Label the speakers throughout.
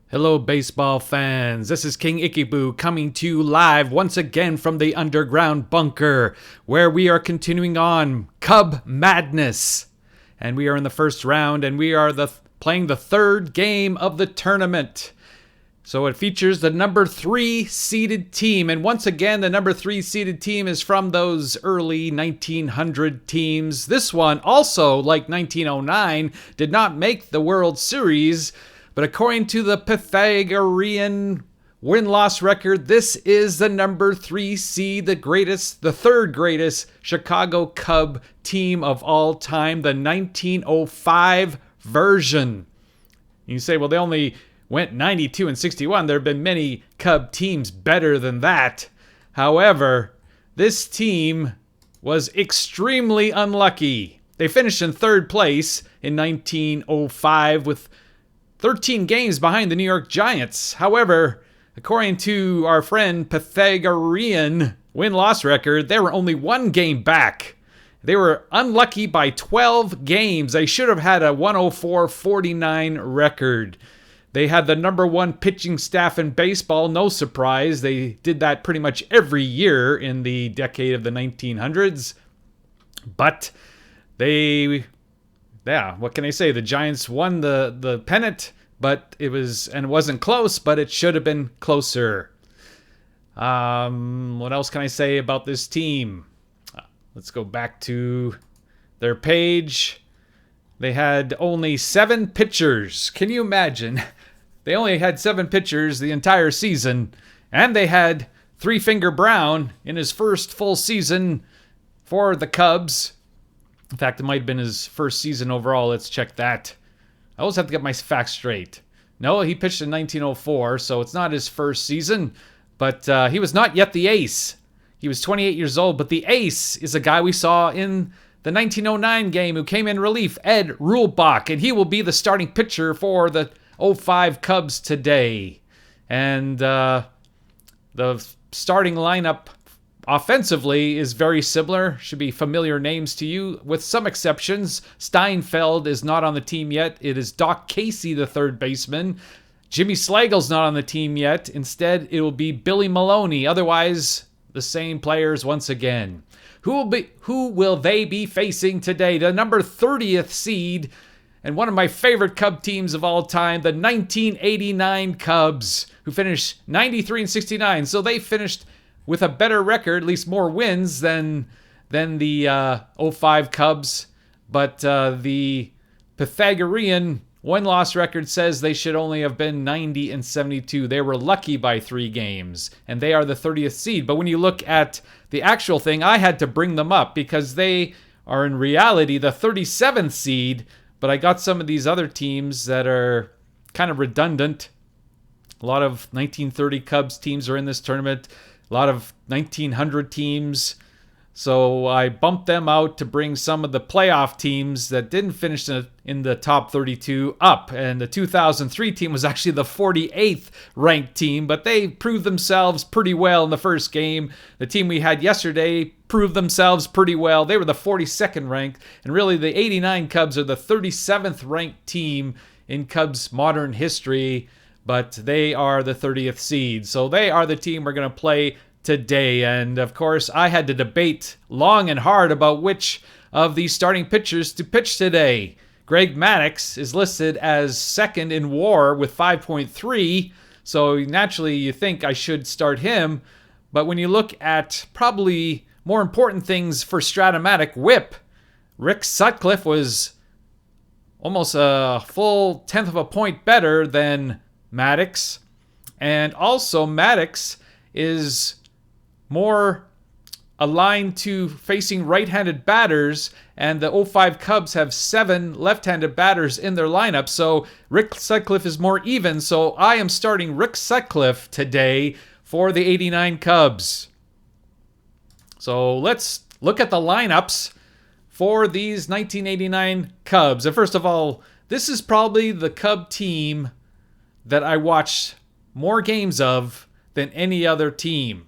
Speaker 1: Hello, baseball fans. This is King Icheboo coming to you live once again from the underground bunker, where we are continuing on Cub Madness. And we are in the first round, and we are playing the third game of the tournament. So it features the number 3 seeded team. And once again, the number 3 seeded team is from those early 1900 teams. This one, also like 1909, did not make the World Series. But according to the Pythagorean win-loss record, this is the number 3 seed, the third greatest Chicago Cub team of all time, the 1905 version. You say, well, they only went 92 and 61. There have been many Cub teams better than that. However, this team was extremely unlucky. They finished in third place in 1905 with 13 games behind the New York Giants. However, according to our friend Pythagorean win-loss record, they were only 1 game back. They were unlucky by 12 games. They should have had a 104-49 record. They had the number 1 pitching staff in baseball. No surprise. They did that pretty much every year in the decade of the 1900s. But what can I say? The Giants won the pennant, but it wasn't close, but it should have been closer. What else can I say about this team? Let's go back to their page. They had only 7 pitchers. Can you imagine? They only had 7 pitchers the entire season, and they had Three Finger Brown in his first full season for the Cubs. In fact, it might have been his first season overall. Let's check that. I always have to get my facts straight. No, he pitched in 1904, so it's not his first season. But he was not yet the ace. He was 28 years old, but the ace is a guy we saw in the 1909 game who came in relief, Ed Rulebach, and he will be the starting pitcher for the 05 Cubs today. And the starting lineup offensively is very similar, should be familiar names to you, with some exceptions. Steinfeld is not on the team yet. It is Doc Casey, the third baseman. Jimmy Slagle's not on the team yet. Instead, it will be Billy Maloney. Otherwise, the same players once again. Who will they be facing today? The number 30th seed and one of my favorite Cub teams of all time, the 1989 Cubs, who finished 93 and 69. So they finished with a better record, at least more wins than the 05 Cubs. But the Pythagorean win-loss record says they should only have been 90 and 72. They were lucky by 3 games, and they are the 30th seed. But when you look at the actual thing, I had to bring them up because they are in reality the 37th seed. But I got some of these other teams that are kind of redundant. A lot of 1930 Cubs teams are in this tournament. A lot of 1900 teams. So I bumped them out to bring some of the playoff teams that didn't finish in the top 32 up. And the 2003 team was actually the 48th ranked team, but they proved themselves pretty well in the first game. The team we had yesterday proved themselves pretty well. They were the 42nd ranked, and really the 89 Cubs are the 37th ranked team in Cubs modern history, but they are the 30th seed. So they are the team we're going to play today. And of course, I had to debate long and hard about which of these starting pitchers to pitch today. Greg Maddux is listed as second in WAR with 5.3, so naturally you think I should start him. But when you look at probably more important things for Stratomatic whip, Rick Sutcliffe was almost a full 10th of a point better than Maddux. And also Maddux is more aligned to facing right-handed batters, and the 05 Cubs have 7 left-handed batters in their lineup, so Rick Sutcliffe is more even, so I am starting Rick Sutcliffe today for the 89 Cubs. So let's look at the lineups for these 1989 Cubs. And first of all, this is probably the Cub team that I watched more games of than any other team.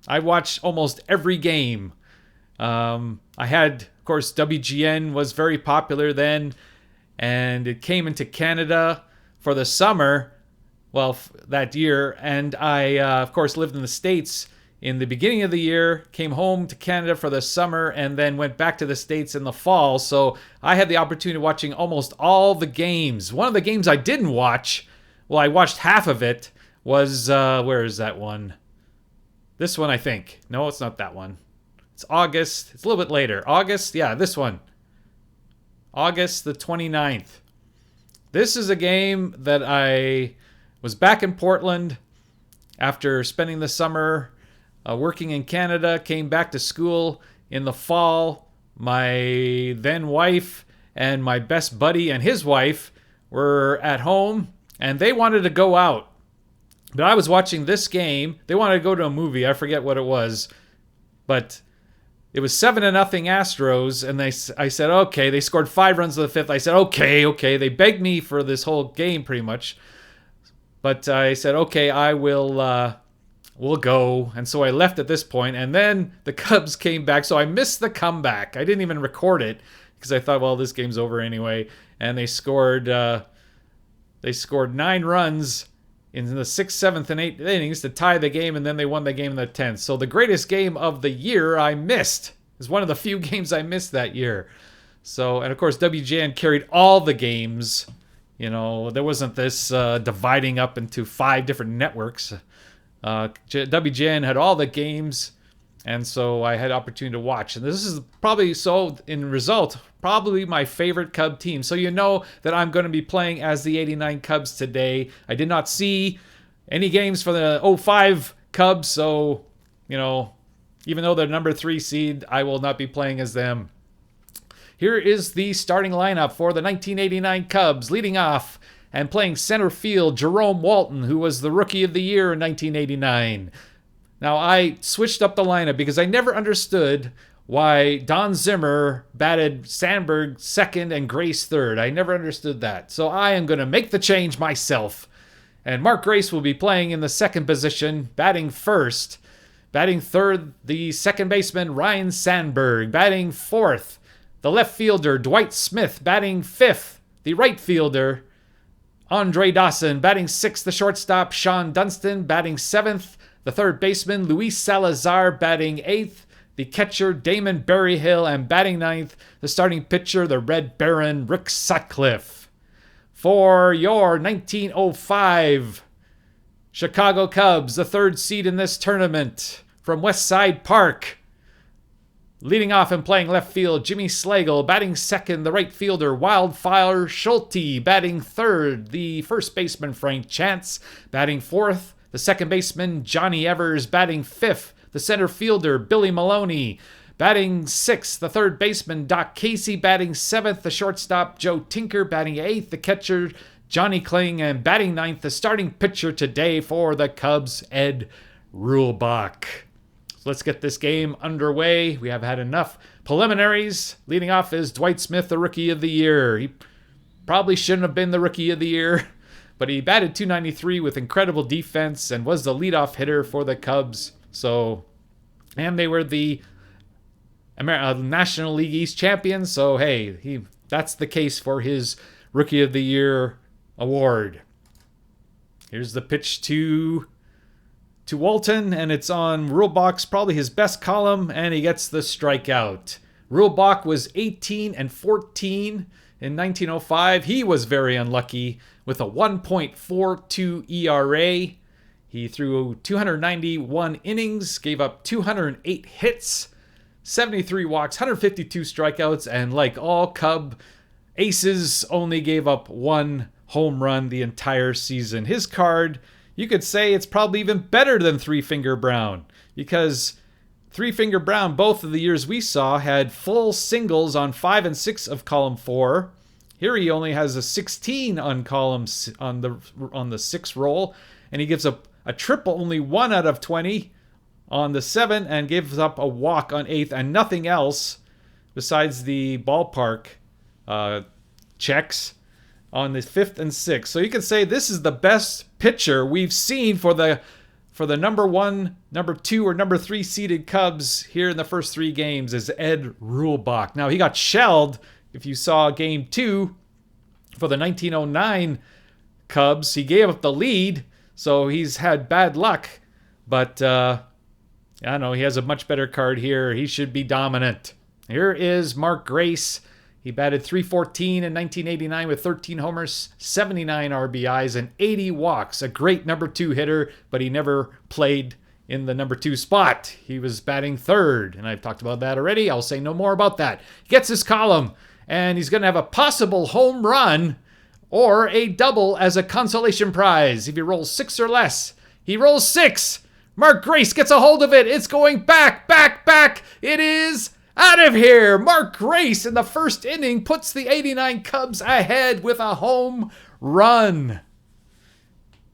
Speaker 1: I watched almost every game. I had, of course, WGN was very popular then, and it came into Canada for the summer. well, that year. And I, of course, lived in the States in the beginning of the year, came home to Canada for the summer, and then went back to the States in the fall. So I had the opportunity of watching almost all the games. One of the games I didn't watch, well, I watched half of it, was, where is that one? This one, I think. No, it's not that one. It's August. It's a little bit later. August, yeah, this one. August the 29th. This is a game that I was back in Portland after spending the summer working in Canada, came back to school in the fall. My then wife and my best buddy and his wife were at home, and they wanted to go out. But I was watching this game. They wanted to go to a movie. I forget what it was. But it was 7-0 Astros, and I said, okay. They scored 5 runs in the 5th. I said, okay. They begged me for this whole game pretty much. But I said, okay, I will... we'll go. And so I left at this point, and then the Cubs came back. So I missed the comeback. I didn't even record it because I thought, well, this game's over anyway. And they scored 9 runs in the 6th, 7th, and 8th innings to tie the game, and then they won the game in the 10th. So the greatest game of the year I missed. It's one of the few games I missed that year. So, and of course, WGN carried all the games. You know, there wasn't this dividing up into 5 different networks. WGN had all the games, and so I had opportunity to watch. And this is probably, so in result, probably my favorite Cub team. So you know that I'm going to be playing as the 89 Cubs today. I did not see any games for the 05 Cubs, so, you know, even though they're number 3 seed, I will not be playing as them. Here is the starting lineup for the 1989 Cubs. Leading off and playing center field, Jerome Walton, who was the Rookie of the Year in 1989. Now, I switched up the lineup because I never understood why Don Zimmer batted Sandberg second and Grace third. I never understood that. So I am going to make the change myself. And Mark Grace will be playing in the second position, batting first. Batting third, the second baseman, Ryan Sandberg. Batting fourth, the left fielder, Dwight Smith. Batting fifth, the right fielder, Andre Dawson. Batting sixth, the shortstop, Sean Dunston. Batting seventh, the third baseman, Luis Salazar. Batting eighth, the catcher, Damon Berryhill. And batting ninth, the starting pitcher, the Red Baron, Rick Sutcliffe. For your 1905 Chicago Cubs, the third seed in this tournament, from Westside Park. Leading off and playing left field, Jimmy Slagle. Batting second, the right fielder, Wildfire Schulte. Batting third, the first baseman, Frank Chance. Batting fourth, the second baseman, Johnny Evers. Batting fifth, the center fielder, Billy Maloney. Batting sixth, the third baseman, Doc Casey. Batting seventh, the shortstop, Joe Tinker. Batting eighth, the catcher, Johnny Kling. And batting ninth, the starting pitcher today for the Cubs, Ed Rulebach. So let's get this game underway. We have had enough preliminaries. Leading off is Dwight Smith, the Rookie of the Year. He probably shouldn't have been the Rookie of the Year, but he batted .293 with incredible defense and was the leadoff hitter for the Cubs. So, and they were the National League East champions. So, hey, that's the case for his Rookie of the Year award. Here's the pitch to Walton, and it's on Rulebach's probably his best column, and he gets the strikeout. Rulebach was 18 and 14 in 1905. He was very unlucky with a 1.42 ERA. He threw 291 innings, gave up 208 hits, 73 walks, 152 strikeouts, and like all Cub aces, only gave up 1 home run the entire season. His card, you could say it's probably even better than Three Finger Brown, because Three Finger Brown, both of the years we saw, had full singles on 5 and 6 of column 4. Here he only has a 16 on column on the 6 roll, and he gives up a triple, only 1 out of 20 on the 7, and gives up a walk on 8th, and nothing else besides the ballpark checks on the 5th and 6th. So you can say this is the best pitcher we've seen for the number 1, number 2, or number 3 seeded Cubs here in the first 3 games is Ed Rulebach. Now, he got shelled if you saw game 2 for the 1909 Cubs. He gave up the lead, so he's had bad luck. But, I don't know, he has a much better card here. He should be dominant. Here is Mark Grace. He batted .314 in 1989 with 13 homers, 79 RBIs, and 80 walks. A great number 2 hitter, but he never played in the number 2 spot. He was batting third, and I've talked about that already. I'll say no more about that. He gets his column, and he's going to have a possible home run or a double as a consolation prize if he rolls 6 or less. He rolls 6. Mark Grace gets a hold of it. It's going back, back, back. It is out of here. Mark Grace in the first inning puts the 89 Cubs ahead with a home run.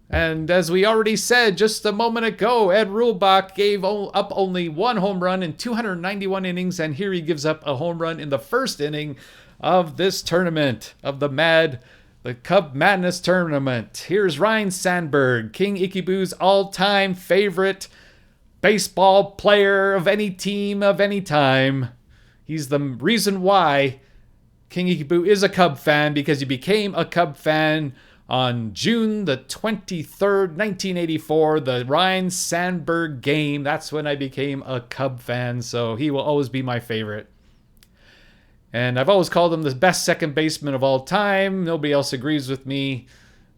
Speaker 1: And as we already said just a moment ago, Ed Rulebach gave up only 1 home run in 291 innings, and here he gives up a home run in the first inning of this tournament, of the Cub Madness tournament. Here's Ryne Sandberg, King Icheboo's all-time favorite baseball player of any team of any time. He's the reason why King Icheboo is a Cub fan, because he became a Cub fan on June the 23rd, 1984, the Ryne Sandberg game. That's when I became a Cub fan, so he will always be my favorite. And I've always called him the best second baseman of all time. Nobody else agrees with me,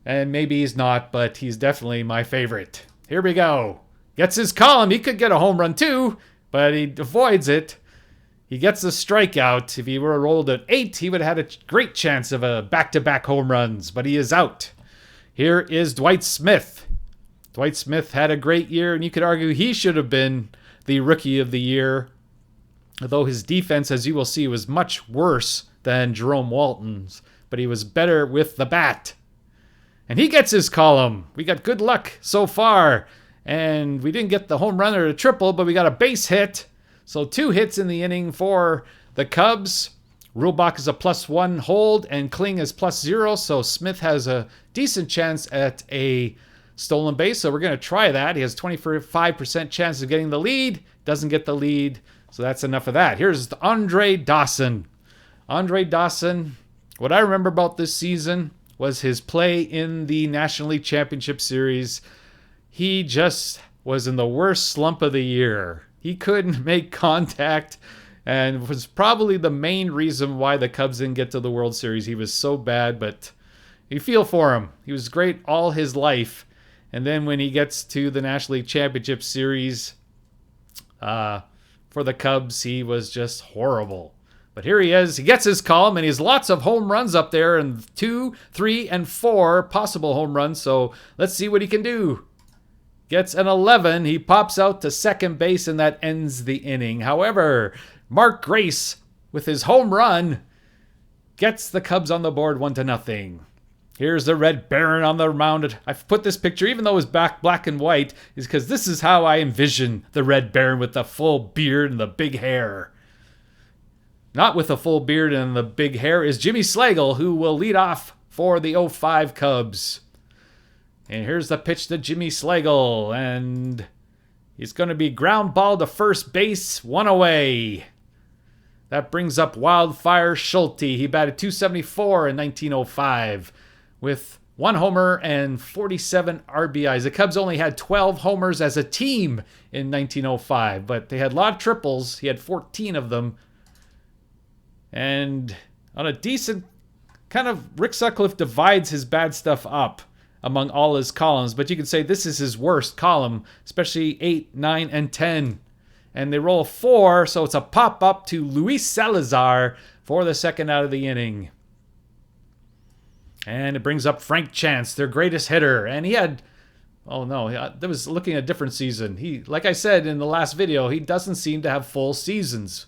Speaker 1: and maybe he's not, but he's definitely my favorite. Here we go. Gets his column. He could get a home run too, but he avoids it. He gets a strikeout. If he were rolled at 8, he would have had a great chance of a back-to-back home runs, but he is out. Here is Dwight Smith. Dwight Smith had a great year, and you could argue he should have been the Rookie of the Year, although his defense, as you will see, was much worse than Jerome Walton's, but he was better with the bat. And he gets his column. We got good luck so far, and we didn't get the home run or a triple, but we got a base hit. So 2 hits in the inning for the Cubs. Rulebach is a +1 hold, and Kling is +0, so Smith has a decent chance at a stolen base, so we're going to try that. He has 25% chance of getting the lead. Doesn't get the lead. So that's enough of that. Here's Andre Dawson. Andre Dawson, what I remember about this season was his play in the National League Championship Series. He just was in the worst slump of the year. He couldn't make contact, and was probably the main reason why the Cubs didn't get to the World Series. He was so bad, but you feel for him. He was great all his life. And then when he gets to the National League Championship Series, for the Cubs, he was just horrible. But here he is. He gets his column, and he has lots of home runs up there, and 2, 3, and 4 possible home runs. So let's see what he can do. Gets an 11. He pops out to second base, and that ends the inning. However, Mark Grace, with his home run, gets the Cubs on the board 1-0. Here's the Red Baron on the mound. I've put this picture, even though it was black and white, is because this is how I envision the Red Baron with the full beard and the big hair. Not with the full beard and the big hair is Jimmy Slagle, who will lead off for the 05 Cubs. And here's the pitch to Jimmy Slagle, and he's going to be ground ball to first base, 1 away. That brings up Wildfire Schulte. He batted .274 in 1905 with 1 homer and 47 RBIs. The Cubs only had 12 homers as a team in 1905, but they had a lot of triples. He had 14 of them. And on a decent kind of, Rick Sutcliffe divides his bad stuff up among all his columns, but you could say this is his worst column, especially 8, 9, and 10. And they roll a 4, so it's a pop-up to Luis Salazar for the second out of the inning. And it brings up Frank Chance, their greatest hitter. And he had, that was looking at a different season. He, like I said in the last video, he doesn't seem to have full seasons.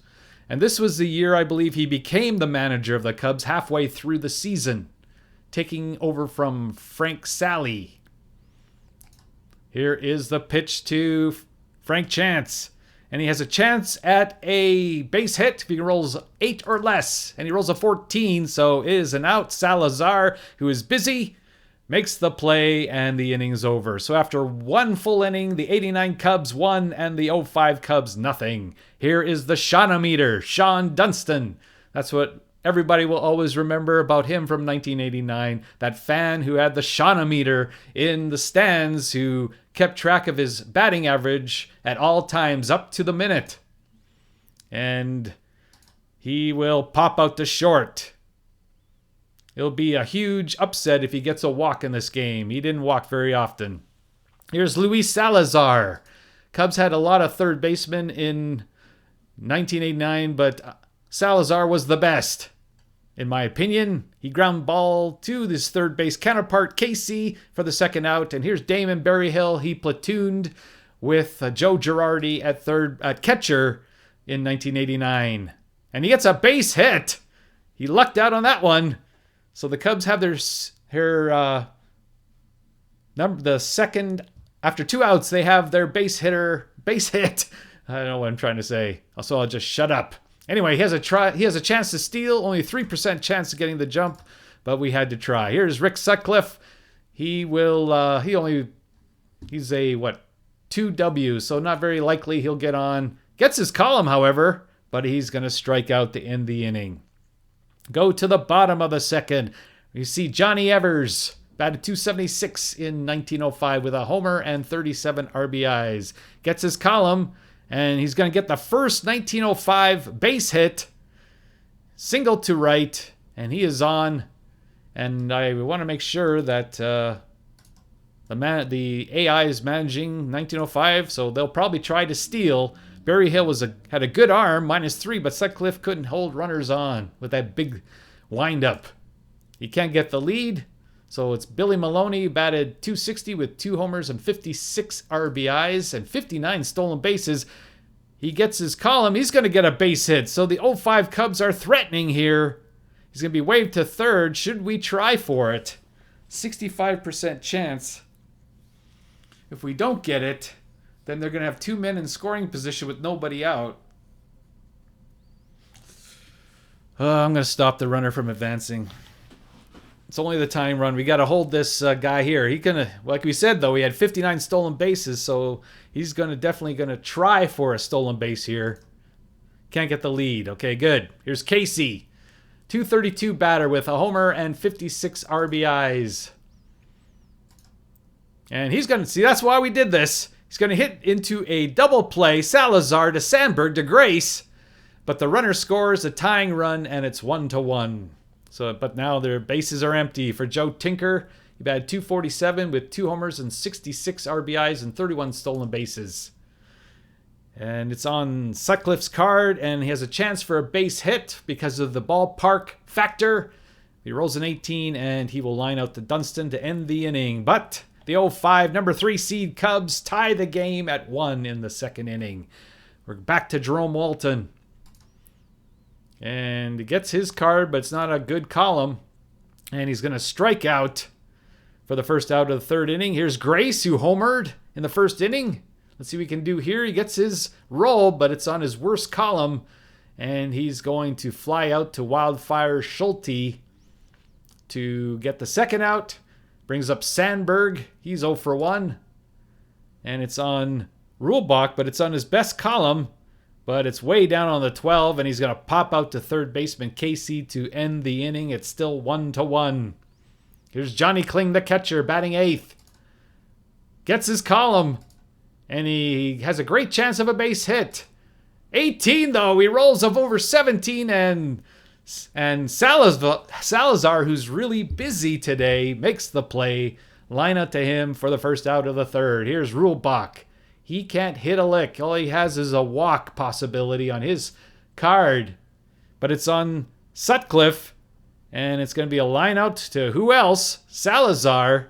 Speaker 1: And this was the year, I believe, he became the manager of the Cubs halfway through the season, taking over from Frank Sally. Here is the pitch to Frank Chance. And he has a chance at a base hit if he rolls 8 or less. And he rolls a 14, so is an out. Salazar, who is busy, makes the play, and the inning's over. So after 1 full inning, the 89 Cubs won, and the 05 Cubs nothing. Here is the Shawnometer, Sean Dunston. That's what everybody will always remember about him from 1989. That fan who had the Shawnometer in the stands, who kept track of his batting average at all times up to the minute. And he will pop out to short. It'll be a huge upset if he gets a walk in this game. He didn't walk very often. Here's Luis Salazar. Cubs had a lot of third basemen in 1989, but Salazar was the best. In my opinion, he ground ball to his third base counterpart, Casey, for the second out. And here's Damon Berryhill. He platooned with Joe Girardi at catcher in 1989. And he gets a base hit. He lucked out on that one. So the Cubs have the second, after 2 outs, they have their base hit. I don't know what I'm trying to say. So I'll just shut up. Anyway, he has a chance to steal, only 3% chance of getting the jump, but we had to try. Here's Rick Sutcliffe. He's a 2W, so not very likely he'll get on. Gets his column, however, but he's going to strike out to end the inning. Go to the bottom of the second. You see Johnny Evers, batted .276 in 1905 with a homer and 37 RBIs. Gets his column, and he's going to get the first 1905 base hit. Single to right, and he is on. And I want to make sure that the AI is managing 1905, so they'll probably try to steal. Berryhill had a good arm, -3, but Sutcliffe couldn't hold runners on with that big windup. He can't get the lead, so it's Billy Maloney, batted .260 with 2 homers and 56 RBIs and 59 stolen bases. He gets his column. He's going to get a base hit, so the 05 Cubs are threatening here. He's going to be waved to third. Should we try for it? 65% chance. If we don't get it, then they're going to have 2 men in scoring position with nobody out. I'm going to stop the runner from advancing. It's only the tying run. We got to hold this guy here. Like we said, though, he had 59 stolen bases, so he's definitely going to try for a stolen base here. Can't get the lead. Okay, good. Here's Casey. .232 batter with a homer and 56 RBIs. And he's going to see, that's why we did this. He's going to hit into a double play, Salazar to Sandberg to Grace. But the runner scores a tying run, and it's 1-1. But now their bases are empty for Joe Tinker. He batted .247 with 2 homers and 66 RBIs and 31 stolen bases. And it's on Sutcliffe's card, and he has a chance for a base hit because of the ballpark factor. He rolls an 18, and he will line out to Dunston to end the inning. But the 05 number 3 seed Cubs tie the game at 1 in the second inning. We're back to Jerome Walton. And he gets his card, but it's not a good column. And he's going to strike out for the first out of the third inning. Here's Grace, who homered in the first inning. Let's see what we can do here. He gets his roll, but it's on his worst column. And he's going to fly out to Wildfire Schulte to get the second out. Brings up Sandberg. He's 0 for 1. And it's on Rulebach, but it's on his best column. But it's way down on the 12, and he's going to pop out to third baseman Casey to end the inning. It's still 1-1. Here's Johnny Kling, the catcher, batting 8th. Gets his column, and he has a great chance of a base hit. 18, though. He rolls of over 17, and Salazar, who's really busy today, makes the play. Line out to him for the first out of the third. Here's Rulebach. He can't hit a lick. All he has is a walk possibility on his card. But it's on Sutcliffe, and it's going to be a line out to who else? Salazar.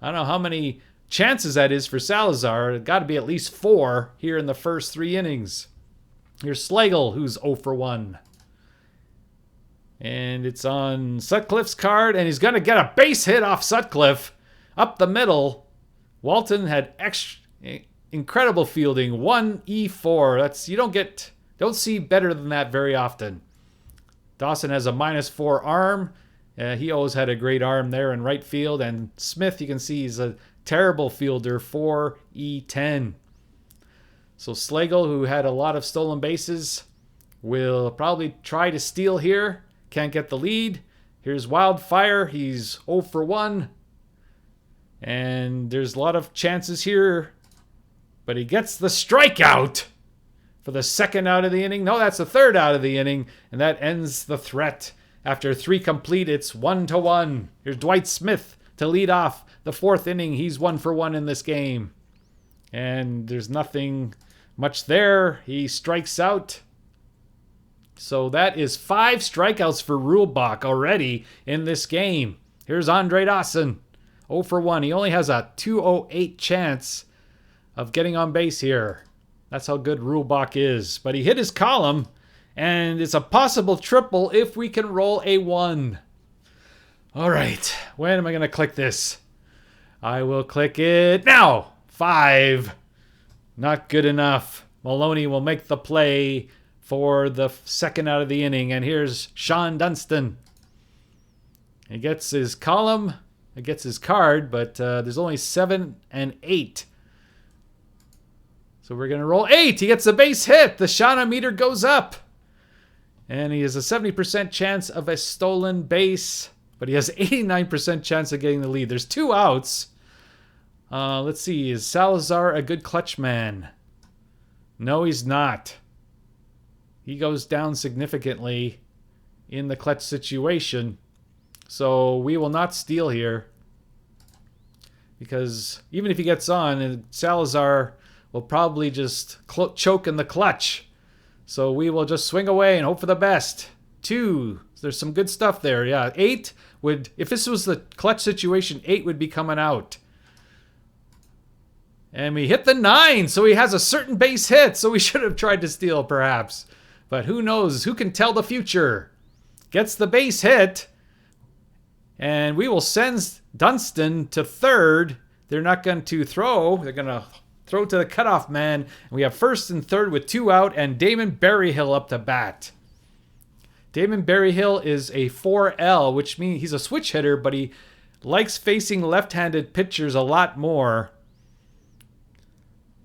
Speaker 1: I don't know how many chances that is for Salazar. It's got to be at least 4 here in the first 3 innings. Here's Slagle, who's 0 for 1. And it's on Sutcliffe's card, and he's going to get a base hit off Sutcliffe up the middle. Walton had incredible fielding, 1E4. That's you don't see better than that very often. Dawson has a -4 arm. He always had a great arm there in right field. And Smith, you can see he's a terrible fielder, 4E10. So Slagle, who had a lot of stolen bases, will probably try to steal here. Can't get the lead. Here's Wildfire. He's 0 for 1. And there's a lot of chances here. But he gets the strikeout for the second out of the inning. No, that's the third out of the inning. And that ends the threat. After 3 complete, it's 1-1. Here's Dwight Smith to lead off the 4th inning. He's 1 for 1 in this game. And there's nothing much there. He strikes out. So that is 5 strikeouts for Rulebach already in this game. Here's Andre Dawson. 0 for 1. He only has a 208 chance of getting on base here. That's how good Rulebach is. But he hit his column, and it's a possible triple if we can roll a 1. All right. When am I going to click this? I will click it now. 5. Not good enough. Maloney will make the play for the second out of the inning. And here's Sean Dunston. He gets his column. He gets his card, but there's only 7 and 8. So we're going to roll 8. He gets a base hit. The Shauna meter goes up. And he has a 70% chance of a stolen base. But he has 89% chance of getting the lead. There's 2 outs. Let's see. Is Salazar a good clutch man? No, he's not. He goes down significantly in the clutch situation. So we will not steal here. Because even if he gets on, Salazar will probably just choke in the clutch. So we will just swing away and hope for the best. 2. There's some good stuff there. Yeah, 8 would... If this was the clutch situation, 8 would be coming out. And we hit the 9, so he has a certain base hit. So we should have tried to steal, perhaps. But who knows? Who can tell the future? Gets the base hit. And we will send Dunston to third. They're not going to throw. They're going to throw to the cutoff man. And we have first and third with 2 out. And Damon Berryhill up to bat. Damon Berryhill is a 4L, which means he's a switch hitter, but he likes facing left-handed pitchers a lot more.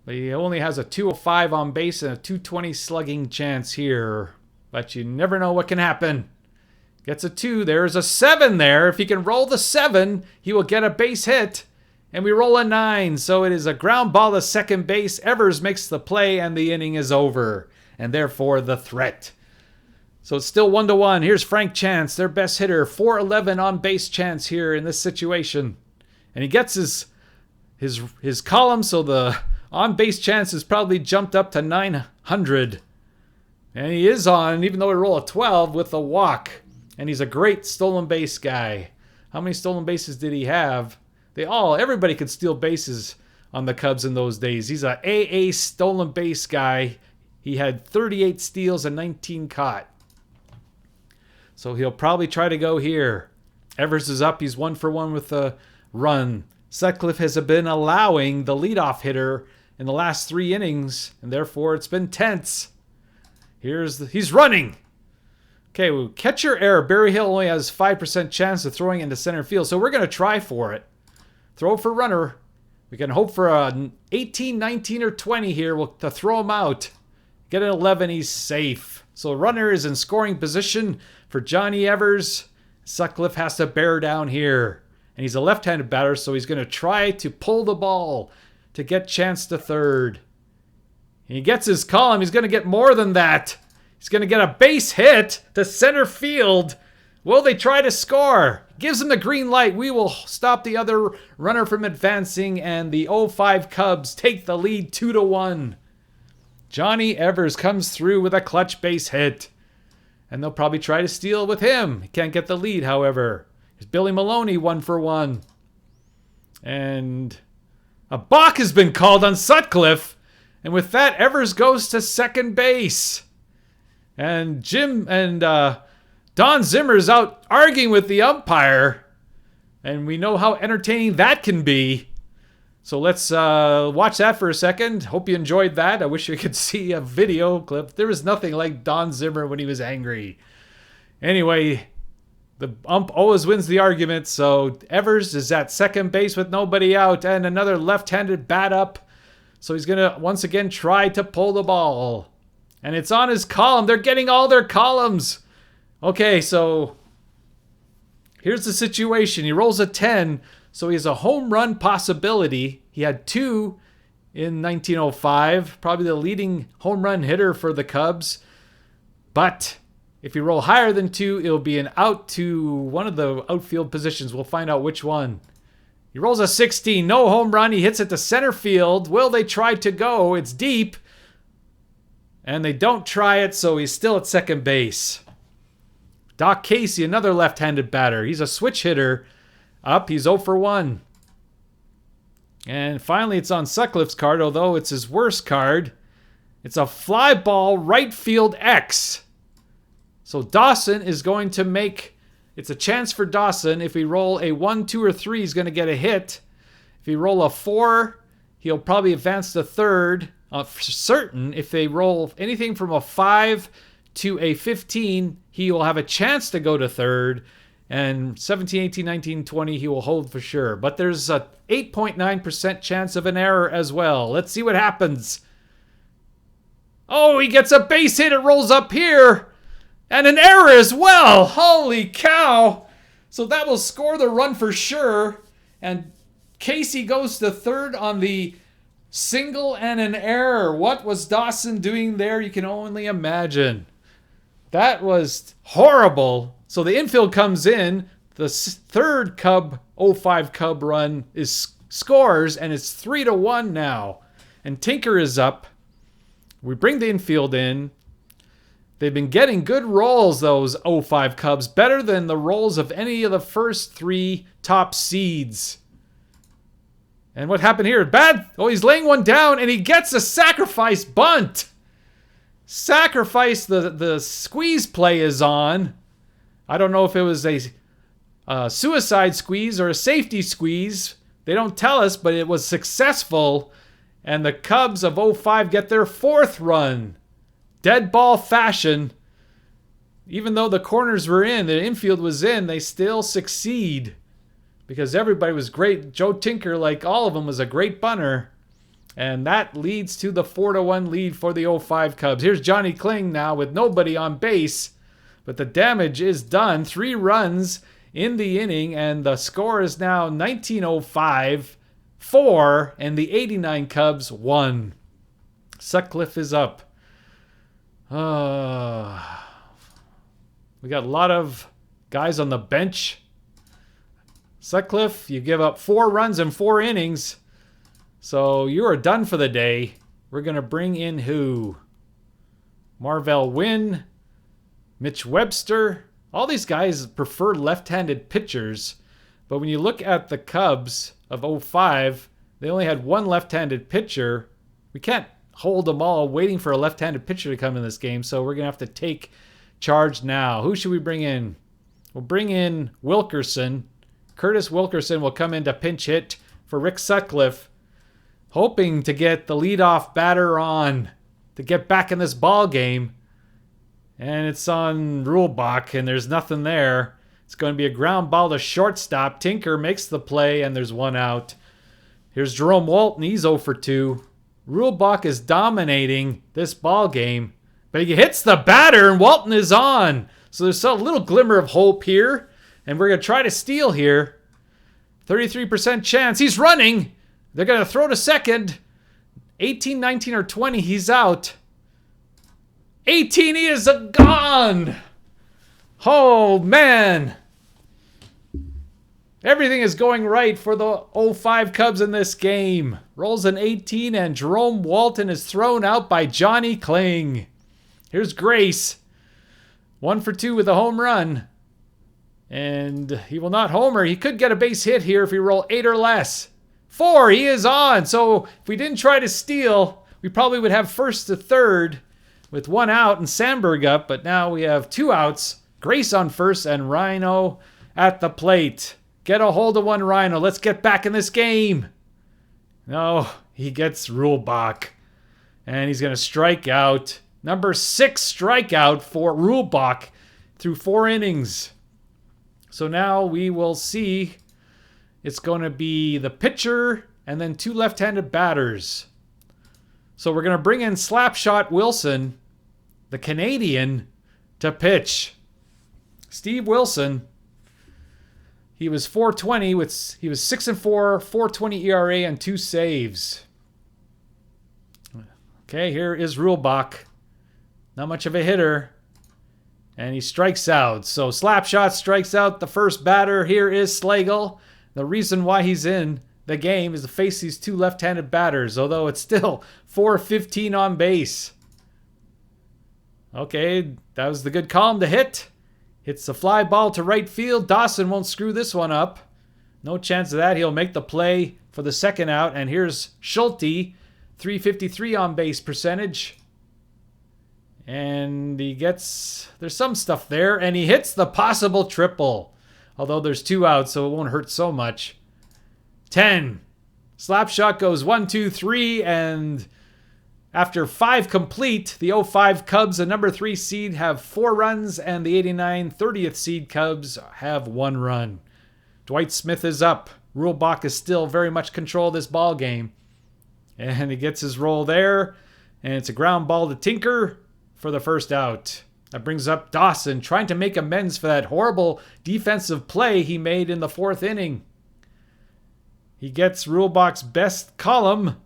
Speaker 1: But he only has a 205 on base and a 220 slugging chance here. But you never know what can happen. Gets a 2. There's a 7 there. If he can roll the 7, he will get a base hit. And we roll a 9. So it is a ground ball to second base. Evers makes the play and the inning is over. And therefore the threat. So it's still 1-1. Here's Frank Chance, their best hitter. 411 on base chance here in this situation. And he gets his column, so the on-base chance is probably jumped up to 900. And he is on, even though we roll a 12 with a walk. And he's a great stolen base guy. How many stolen bases did he have? Everybody could steal bases on the Cubs in those days. He's a AA stolen base guy. He had 38 steals and 19 caught. So he'll probably try to go here. Evers is up. He's 1 for 1 with a run. Sutcliffe has been allowing the leadoff hitter in the last 3 innings, and therefore it's been tense. He's running. Okay, well, catcher error. Berryhill only has 5% chance of throwing into center field, so we're going to try for it. Throw for runner. We can hope for an 18, 19, or 20 here to throw him out. Get an 11, he's safe. So runner is in scoring position for Johnny Evers. Sutcliffe has to bear down here. And he's a left-handed batter, so he's going to try to pull the ball to get chance to third. He gets his column. He's going to get more than that. He's going to get a base hit to center field. Will they try to score? Gives him the green light. We will stop the other runner from advancing, and the 05 Cubs take the lead 2-1. Johnny Evers comes through with a clutch base hit. And they'll probably try to steal with him. He can't get the lead, however. Here's Billy Maloney, 1 for 1. And a balk has been called on Sutcliffe. And with that, Evers goes to second base. And Don Zimmer's out arguing with the umpire. And we know how entertaining that can be. So let's watch that for a second. Hope you enjoyed that. I wish you could see a video clip. There was nothing like Don Zimmer when he was angry. Anyway, the ump always wins the argument. So Evers is at second base with nobody out. And another left-handed bat up. So he's going to once again try to pull the ball. And it's on his column. They're getting all their columns. Okay, so here's the situation. He rolls a 10, so he has a home run possibility. He had 2 in 1905, probably the leading home run hitter for the Cubs. But if you roll higher than 2, it'll be an out to one of the outfield positions. We'll find out which one. He rolls a 16, no home run. He hits it to center field. Will they try to go? It's deep. And they don't try it, so he's still at second base. Doc Casey, another left-handed batter. He's a switch hitter. Up, he's 0 for 1. And finally, it's on Sutcliffe's card, although it's his worst card. It's a fly ball right field X. So Dawson is going to make... It's a chance for Dawson. If we roll a 1, 2, or 3, he's going to get a hit. If we roll a 4, he'll probably advance to third. For certain, if they roll anything from a 5 to a 15, he will have a chance to go to third. And 17, 18, 19, 20, he will hold for sure. But there's a 8.9% chance of an error as well. Let's see what happens. Oh, he gets a base hit. It rolls up here. And an error as well. Holy cow. So that will score the run for sure. And Casey goes to third on the single and an error. What was Dawson doing there? You can only imagine. That was horrible. So the infield comes in. The third Cub, 05 Cub run scores, and it's 3-1 now. And Tinker is up. We bring the infield in. They've been getting good rolls, those 05 Cubs, better than the rolls of any of the first 3 top seeds. And what happened here? Bad. Oh, he's laying one down, and he gets a sacrifice bunt. Sacrifice, the squeeze play is on. I don't know if it was a suicide squeeze or a safety squeeze. They don't tell us, but it was successful. And the Cubs of 05 get their 4th run. Dead ball fashion. Even though the corners were in, the infield was in, they still succeed. Because everybody was great. Joe Tinker, like all of them, was a great bunter. And that leads to the 4-1 lead for the 05 Cubs. Here's Johnny Kling now with nobody on base. But the damage is done. 3 runs in the inning. And the score is now 1905, 4. And the 89 Cubs 1. Sutcliffe is up. We got a lot of guys on the bench. Sutcliffe, you give up 4 runs in 4 innings. So you are done for the day. We're going to bring in who? Marvell Wynn, Mitch Webster. All these guys prefer left-handed pitchers. But when you look at the Cubs of 05, they only had 1 left-handed pitcher. We can't hold them all waiting for a left-handed pitcher to come in this game. So we're going to have to take charge now. Who should we bring in? We'll bring in Wilkerson. Curtis Wilkerson will come in to pinch hit for Rick Sutcliffe, hoping to get the leadoff batter on to get back in this ball game. And it's on Rulebach, and there's nothing there. It's going to be a ground ball to shortstop. Tinker makes the play, and there's 1 out. Here's Jerome Walton. He's 0 for 2. Rulebach is dominating this ball game, but he hits the batter, and Walton is on. So there's a little glimmer of hope here. And we're going to try to steal here. 33% chance. He's running. They're going to throw to second. 18, 19, or 20. He's out. 18. He is gone. Oh, man. Everything is going right for the 05 Cubs in this game. Rolls an 18, and Jerome Walton is thrown out by Johnny Kling. Here's Grace. 1 for 2 with a home run. And he will not homer. He could get a base hit here if he roll 8 or less. 4, he is on. So if we didn't try to steal, we probably would have first to third with 1 out and Sandberg up. But now we have 2 outs. Grace on first and Rhino at the plate. Get a hold of 1, Rhino. Let's get back in this game. No, he gets Rulebach. And he's going to strike out. Number 6 strikeout for Rulebach through 4 innings. So now we will see it's going to be the pitcher and then 2 left-handed batters. So we're going to bring in Slapshot Wilson, the Canadian, to pitch. Steve Wilson, he was 420 he was 6-4, 4.20 ERA and 2 saves. Okay, here is Rulebach. Not much of a hitter. And he strikes out. So Slapshot strikes out the first batter. Here is Slagle. The reason why he's in the game is to face these 2 left-handed batters, although it's still 4-15 on base. Okay, that was the good column to hit. Hits the fly ball to right field. Dawson won't screw this one up. No chance of that. He'll make the play for the second out. And here's Schulte, 353 on base percentage. And he gets, there's some stuff there, and he hits the possible triple. Although there's 2 outs, so it won't hurt so much. 10. Slapshot goes 1, 2, 3, and after 5 complete, the 05 Cubs, the number 3 seed, have 4 runs, and the 89 30th seed Cubs have 1 run. Dwight Smith is up. Rulebach is still very much control of this ball game. And he gets his roll there, and it's a ground ball to Tinker for the first out. That brings up Dawson, trying to make amends for that horrible defensive play he made in the 4th inning. He gets Rulebach's best column.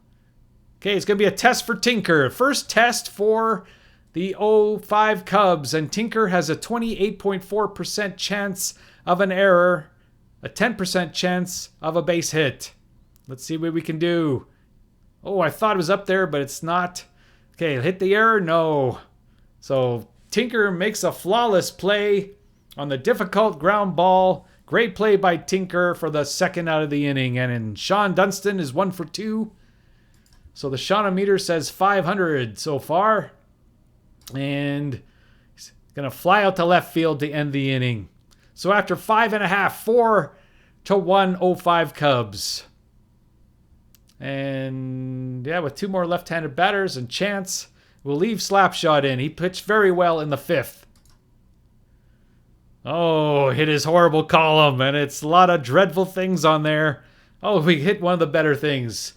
Speaker 1: Okay, it's going to be a test for Tinker. First test for the 05 Cubs, and Tinker has a 28.4% chance of an error, a 10% chance of a base hit. Let's see what we can do. Oh, I thought it was up there, but it's not. Okay, hit the error? No. So Tinker makes a flawless play on the difficult ground ball. Great play by Tinker for the second out of the inning. And Sean Dunston is 1 for 2. So the Shawnometer says 500 so far. And he's going to fly out to left field to end the inning. So after 5.5, 4-1 05 Cubs. And yeah, with 2 more left-handed batters and Chance, we'll leave Slapshot in. He pitched very well in the 5th. Oh, hit his horrible column, and it's a lot of dreadful things on there. Oh, we hit one of the better things.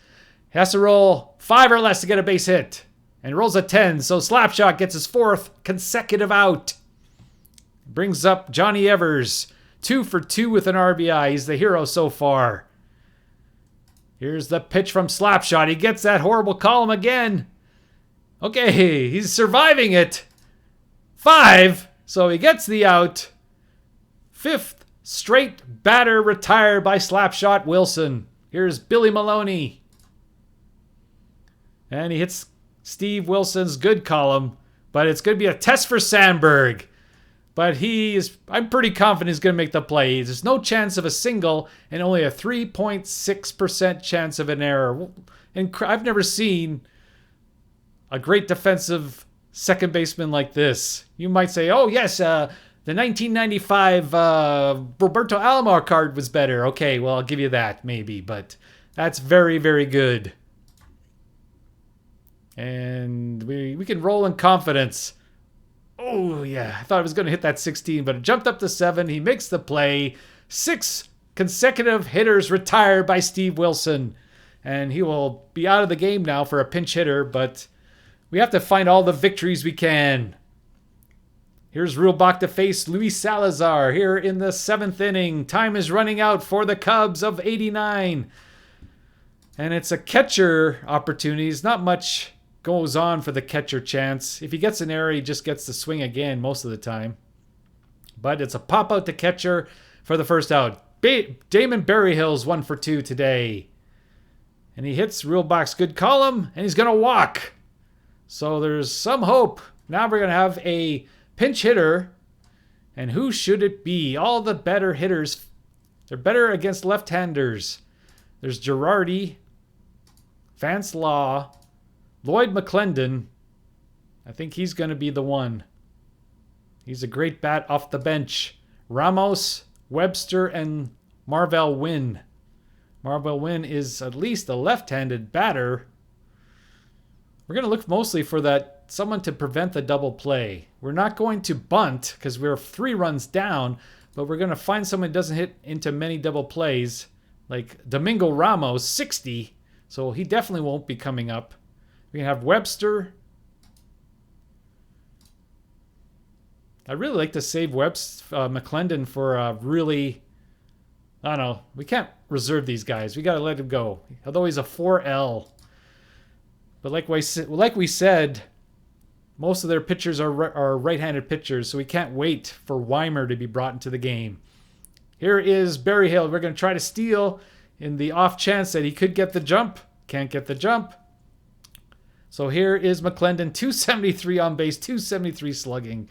Speaker 1: He has to roll 5 or less to get a base hit. And rolls a 10, so Slapshot gets his 4th consecutive out. Brings up Johnny Evers, 2 for 2 with an RBI. He's the hero so far. Here's the pitch from Slapshot. He gets that horrible column again. Okay, he's surviving it. 5, so he gets the out. 5th straight batter retired by Slapshot Wilson. Here's Billy Maloney. And he hits Steve Wilson's good column, but it's going to be a test for Sandberg. But I'm pretty confident he's going to make the play. There's no chance of a single and only a 3.6% chance of an error. And I've never seen a great defensive second baseman like this. You might say, oh, yes, the 1995 Roberto Alomar card was better. Okay, well, I'll give you that, maybe. But that's very, very good. And we can roll in confidence. Oh, yeah, I thought I was going to hit that 16, but it jumped up to 7. He makes the play. 6 consecutive hitters retired by Steve Wilson. And he will be out of the game now for a pinch hitter, but we have to find all the victories we can. Here's Rulebach to face Luis Salazar here in the 7th inning. Time is running out for the Cubs of 89. And it's a catcher opportunity. It's not much goes on for the catcher Chance. If he gets an error, he just gets to swing again most of the time. But it's a pop out to catcher for the first out. Damon Berryhill's 1 for 2 today. And he hits Rulebach's good column, and he's going to walk. So there's some hope. Now we're going to have a pinch hitter. And who should it be? All the better hitters. They're better against left-handers. There's Girardi, Vance Law, Lloyd McClendon. I think he's going to be the one. He's a great bat off the bench. Ramos, Webster, and Marvell Wynn. Marvell Wynn is at least a left-handed batter. We're going to look mostly for that someone to prevent the double play. We're not going to bunt because we're 3 runs down, but we're going to find someone who doesn't hit into many double plays, like Domingo Ramos, 60. So he definitely won't be coming up. We can have Webster. I really like to save McClendon for a really... I don't know. We can't reserve these guys. We got to let him go. Although he's a 4L. But like we said, most of their pitchers are right-handed pitchers, so we can't wait for Weimer to be brought into the game. Here is Berryhill. We're going to try to steal in the off chance that he could get the jump. Can't get the jump. So here is McClendon, 273 on base, 273 slugging.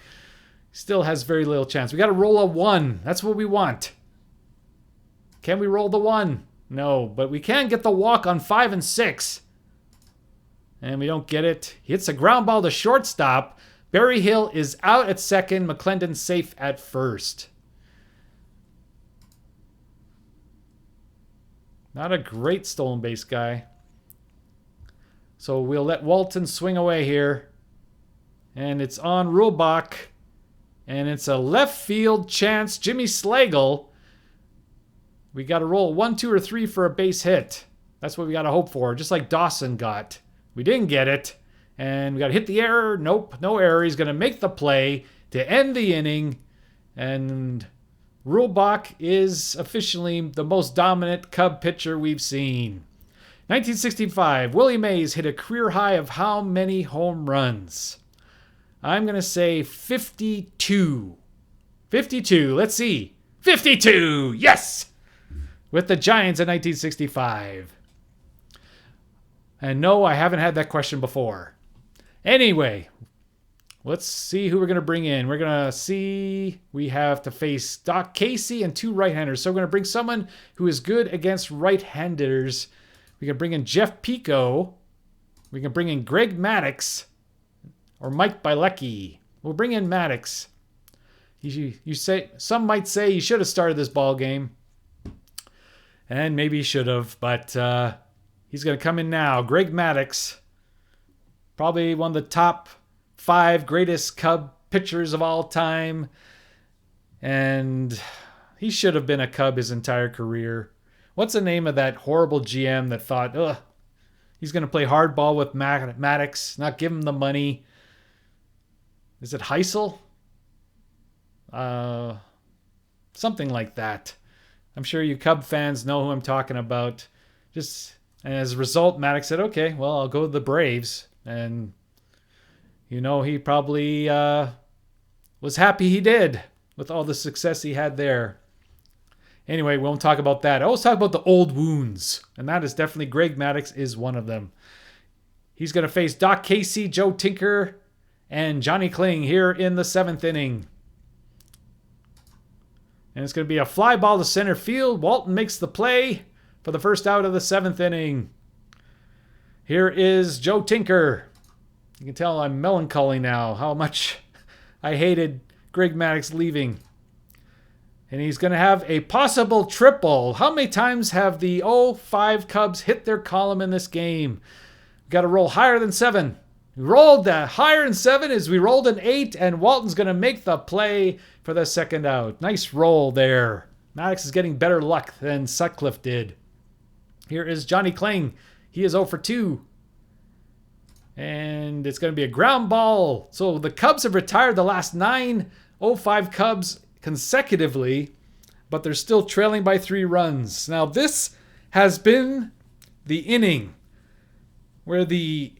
Speaker 1: Still has very little chance. We got to roll a 1. That's what we want. Can we roll the 1? No, but we can get the walk on 5 and 6. And we don't get it. He hits a ground ball to shortstop. Berryhill is out at second. McClendon safe at first. Not a great stolen base guy. So we'll let Walton swing away here. And it's on Rulebach. And it's a left field chance. Jimmy Slagle. We got to roll 1, 2, or 3 for a base hit. That's what we got to hope for. Just like Dawson got. We didn't get it. And we got to hit the error. Nope, no error. He's going to make the play to end the inning. And Rulebach is officially the most dominant Cub pitcher we've seen. 1965, Willie Mays hit a career high of how many home runs? I'm going to say 52. 52, let's see. 52, yes! With the Giants in 1965. And no, I haven't had that question before. Anyway, let's see who we're going to bring in. We're going to see, we have to face Doc Casey and 2 right-handers. So we're going to bring someone who is good against right-handers. We can bring in Jeff Pico. We can bring in Greg Maddux or Mike Bilecki. We'll bring in Maddux. You say, some might say he should have started this ball game. And maybe he should have, but he's going to come in now. Greg Maddux, probably one of the top 5 greatest Cub pitchers of all time. And he should have been a Cub his entire career. What's the name of that horrible GM that thought, he's going to play hardball with Maddux, not give him the money? Is it Heisel? Something like that. I'm sure you Cub fans know who I'm talking about. And as a result, Maddux said, okay, well, I'll go to the Braves. And, he probably was happy he did with all the success he had there. Anyway, we won't talk about that. I always talk about the old wounds. And that is definitely Greg Maddux is one of them. He's going to face Doc Casey, Joe Tinker, and Johnny Kling here in the 7th inning. And it's going to be a fly ball to center field. Walton makes the play for the first out of the 7th inning. Here is Joe Tinker. You can tell I'm melancholy now, how much I hated Greg Maddux leaving. And he's going to have a possible triple. How many times have the 05 Cubs hit their column in this game? We've got to roll higher than 7. We rolled that higher than 7 as we rolled an 8, and Walton's going to make the play for the second out. Nice roll there. Maddux is getting better luck than Sutcliffe did. Here is Johnny Kling. He is 0 for 2. And it's going to be a ground ball. So the Cubs have retired the last 9 05 Cubs consecutively, but they're still trailing by 3 runs. Now this has been the inning where the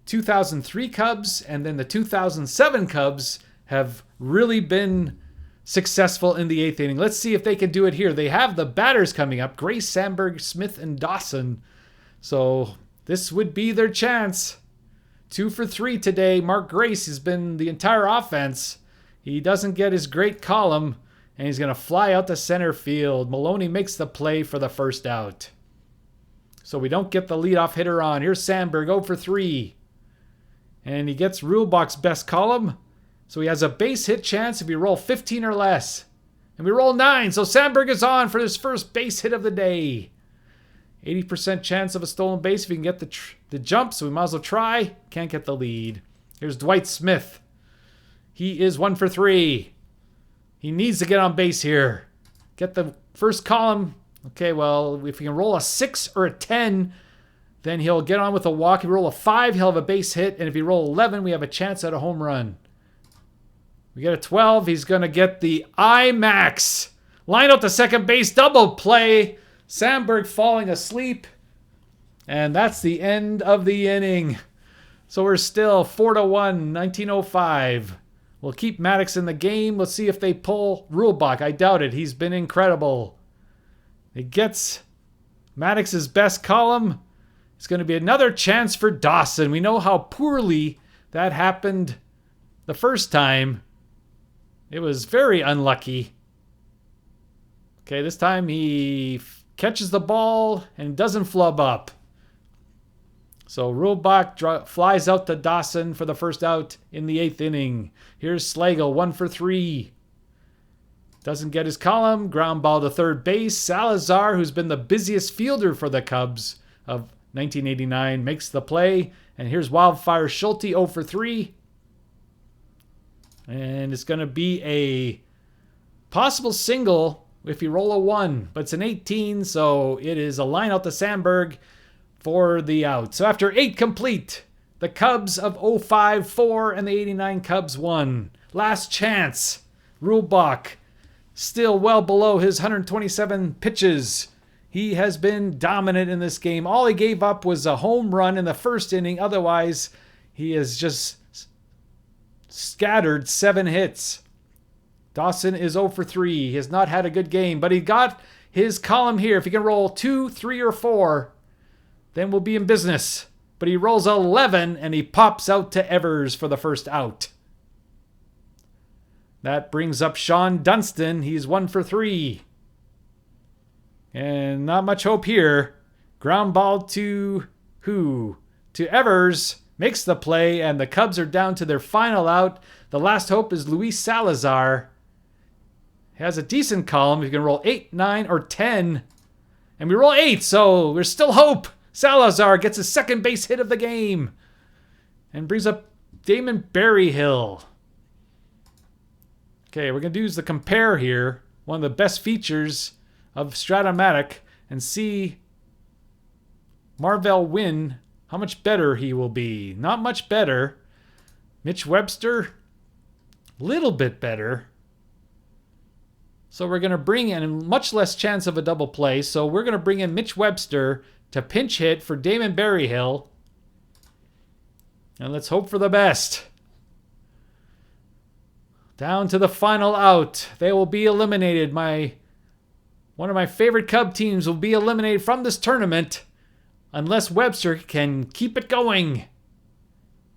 Speaker 1: 2003 Cubs and then the 2007 Cubs have really been successful in the 8th inning. Let's see if they can do it here. They have the batters coming up, Grace, Sandberg, Smith, and Dawson. So this would be their chance. 2 for 3 today. Mark Grace has been the entire offense. He doesn't get his great column, and he's going to fly out to center field. Maloney makes the play for the first out. So we don't get the leadoff hitter on. Here's Sandberg, 0 for 3. And he gets Rulebach's best column. So he has a base hit chance if we roll 15 or less. And we roll 9. So Sandberg is on for his first base hit of the day. 80% chance of a stolen base if he can get the jump. So we might as well try. Can't get the lead. Here's Dwight Smith. He is 1 for 3. He needs to get on base here. Get the first column. Okay, well, if he can roll a 6 or a 10, then he'll get on with a walk. If he roll a 5, he'll have a base hit. And if he roll 11, we have a chance at a home run. We get a 12. He's going to get the IMAX. Line out to second base. Double play. Sandberg falling asleep. And that's the end of the inning. So we're still 4-1, 1905. We'll keep Maddux in the game. Let's see if they pull Rulebach. I doubt it. He's been incredible. It gets Maddux's best column. It's going to be another chance for Dawson. We know how poorly that happened the first time. It was very unlucky. Okay, this time he catches the ball and doesn't flub up. So Rulebach flies out to Dawson for the first out in the 8th inning. Here's Slagle, 1 for 3. Doesn't get his column. Ground ball to third base. Salazar, who's been the busiest fielder for the Cubs of 1989, makes the play. And here's Wildfire Schulte, 0 for 3. And it's going to be a possible single if you roll a 1. But it's an 18, so it is a line out to Sandberg for the out. So after 8 complete, the Cubs of 05, 4, and the 89 Cubs won. Last chance. Rulebach, still well below his 127 pitches. He has been dominant in this game. All he gave up was a home run in the first inning. Otherwise, he has just scattered 7 hits. Dawson is 0 for 3. He has not had a good game, but he got his column here. If he can roll 2, 3, or 4, then we'll be in business. But he rolls 11, and he pops out to Evers for the first out. That brings up Sean Dunston. He's 1 for 3. And not much hope here. Ground ball to who? To Evers. Makes the play, and the Cubs are down to their final out. The last hope is Luis Salazar. He has a decent column. You can roll 8, 9, or 10. And we roll 8, so there's still hope. Salazar gets his second base hit of the game. And brings up Damon Berryhill. Okay, we're going to use the compare here. One of the best features of Stratomatic. And see Marvell Wynn, how much better he will be. Not much better. Mitch Webster, little bit better. So we're going to bring in much less chance of a double play. So we're going to bring in Mitch Webster to pinch hit for Damon Berryhill. And let's hope for the best. Down to the final out. They will be eliminated. One of my favorite Cub teams will be eliminated from this tournament unless Webster can keep it going.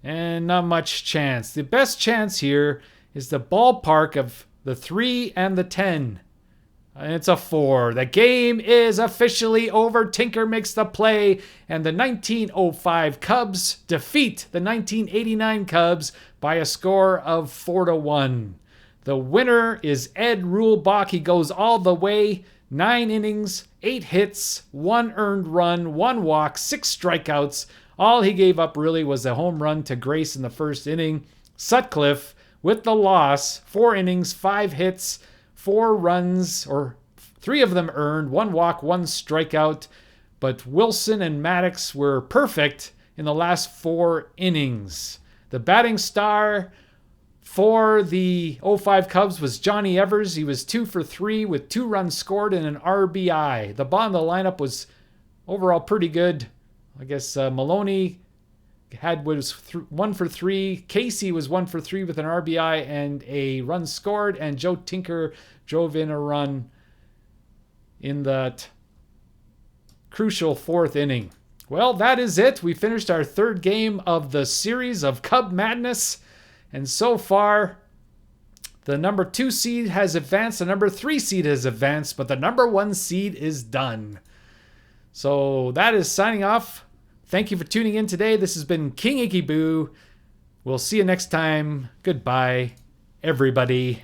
Speaker 1: And not much chance. The best chance here is the ballpark of the 3 and the 10. And it's a 4. The game is officially over. Tinker makes the play. And the 1905 Cubs defeat the 1989 Cubs by a score of 4-1. The winner is Ed Rulebach. He goes all the way. 9 innings, 8 hits, 1 earned run, 1 walk, 6 strikeouts. All he gave up really was a home run to Grace in the first inning. Sutcliffe with the loss, 4 innings, 5 hits, 4 runs, or 3 of them earned, 1 walk, 1 strikeout. But Wilson and Maddux were perfect in the last 4 innings. The batting star for the 05 Cubs was Johnny Evers. He was 2 for 3 with 2 runs scored and an RBI. The bottom of the lineup was overall pretty good. I guess Maloney was 1 for 3. Casey was 1 for 3 with an RBI and a run scored. And Joe Tinker drove in a run in that crucial 4th inning. Well, that is it. We finished our 3rd game of the series of Cub Madness. And so far, the number 2 seed has advanced, the number 3 seed has advanced, but the number 1 seed is done. So that is signing off. Thank you for tuning in today. This has been King Icheboo. We'll see you next time. Goodbye, everybody.